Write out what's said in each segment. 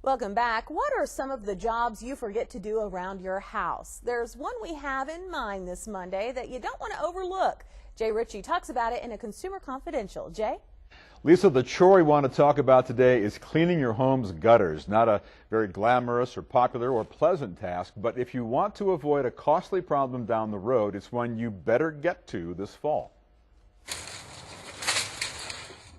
Welcome back. What are some of the jobs you forget to do around your house? There's one we have in mind this Monday that you don't want to overlook. Jay Ritchie talks about it in a Consumer Confidential. Jay? Lisa, the chore we want to talk about today is cleaning your home's gutters. Not a very glamorous or popular or pleasant task, but if you want to avoid a costly problem down the road, it's one you better get to this fall.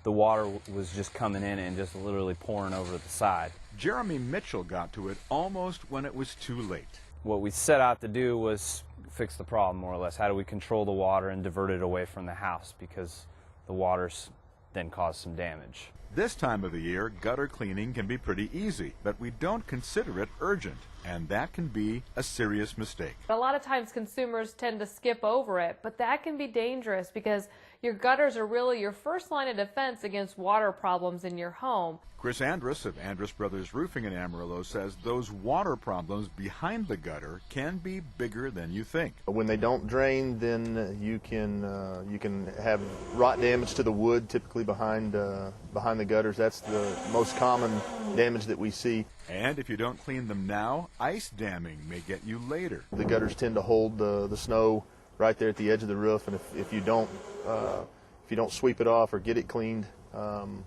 The water was just coming in and just literally pouring over the side. Jeremy Mitchell got to it almost when it was too late. What we set out to do was fix the problem, more or less. How do we control the water and divert it away from the house, because the water's then caused some damage. This time of the year, gutter cleaning can be pretty easy, but we don't consider it urgent, and that can be a serious mistake. A lot of times consumers tend to skip over it, but that can be dangerous because your gutters are really your first line of defense against water problems in your home. Chris Andrus of Andrus Brothers Roofing in Amarillo says those water problems behind the gutter can be bigger than you think. When they don't drain, then you can have rot damage to the wood, typically behind the gutters. That's the most common damage that we see. And if you don't clean them now, ice damming may get you later. The gutters tend to hold the snow right there at the edge of the roof, and if you don't sweep it off or get it cleaned,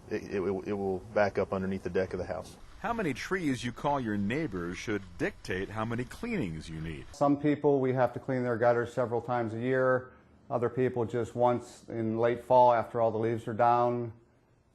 it will back up underneath the deck of the house. How many trees you call your neighbors should dictate how many cleanings you need. Some people, we have to clean their gutters several times a year. Other people just once in late fall after all the leaves are down.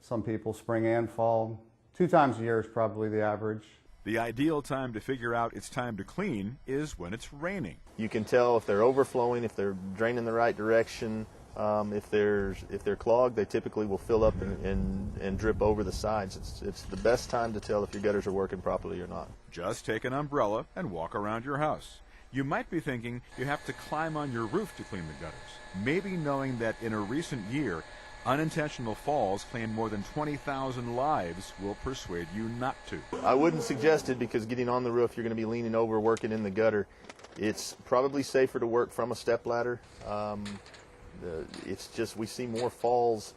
Some people spring and fall. 2 times a year is probably the average. The ideal time to figure out it's time to clean is when it's raining. You can tell if they're overflowing, if they're draining the right direction. If they're clogged, they typically will fill up and drip over the sides. It's the best time to tell if your gutters are working properly or not. Just take an umbrella and walk around your house. You might be thinking you have to climb on your roof to clean the gutters. Maybe knowing that in a recent year, unintentional falls claimed more than 20,000 lives will persuade you not to. I wouldn't suggest it, because getting on the roof, you're going to be leaning over, working in the gutter. It's probably safer to work from a stepladder. It's just we see more falls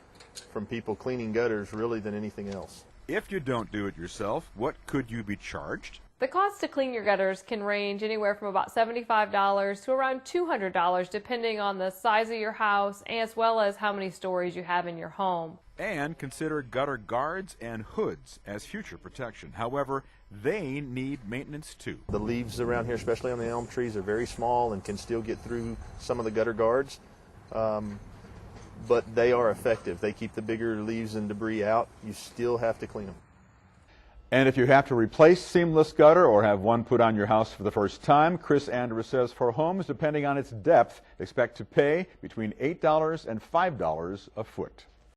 from people cleaning gutters really than anything else. If you don't do it yourself, what could you be charged? The cost to clean your gutters can range anywhere from about $75 to around $200, depending on the size of your house as well as how many stories you have in your home. And consider gutter guards and hoods as future protection. However, they need maintenance too. The leaves around here, especially on the elm trees, are very small and can still get through some of the gutter guards. But they are effective. They keep the bigger leaves and debris out. You still have to clean them. And if you have to replace seamless gutter or have one put on your house for the first time, Chris Andrus says for homes, depending on its depth, expect to pay between $8 and $5 a foot.